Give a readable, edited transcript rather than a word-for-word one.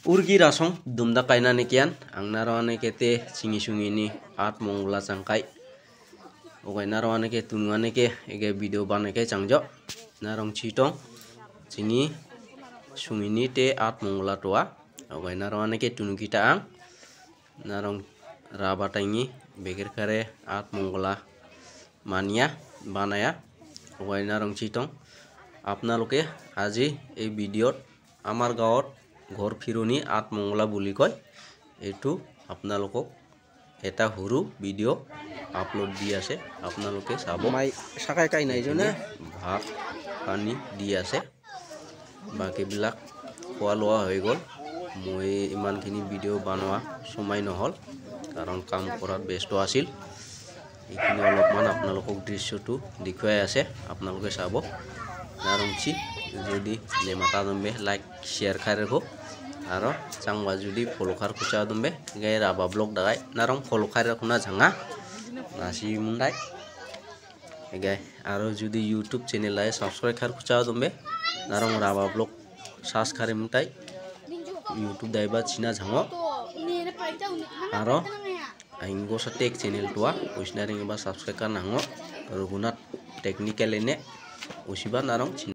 Urgi rasong dumda kaina nekian ang narwane kete singi sungi ni at mongla sangkai ogai narwane ke tunwane ke ege video banake changjo narong chitong singi sungi ni te at mongla toa ogai narwane ke tunu kita ang narong rabatangi beger kare at mongla mania banaya ogai narong chitong apnaloke আজি এই ভিডিওত আমার গাঁৱত ঘৰ ফিৰনি আত মংলা বুলি কয় এটু আপনালোকক এটা সৰু ভিডিও আপলোড দি আছে আপোনালোকে চাব মাই সাকাই কাই নাই জনে ভাত পানী দি আছে বাকি বিলাক খোৱা লোৱা হৈ গল মই ইমানখিনি ভিডিও বনোৱা সময় নহল কাৰণ কাম কৰাত ব্যস্ত আছিল এইখিনি অলপমান আপোনালোকক দৃশ্যটো দেখুৱাই আছে আপোনালোকে চাব narongchi যদি lemata dombe like share kharego aro changwa judi follow khar kucha dombe gai raba blog dagai narong follow khar kuna janga nasi mundai gai aro judi youtube channel ai subscribe khar kucha dombe narong raba blog search khare mundai youtube daiba china jango aro aingo sa tech channel tua oisnaring ba subscribe kan nango rugunat technical ene usiba narong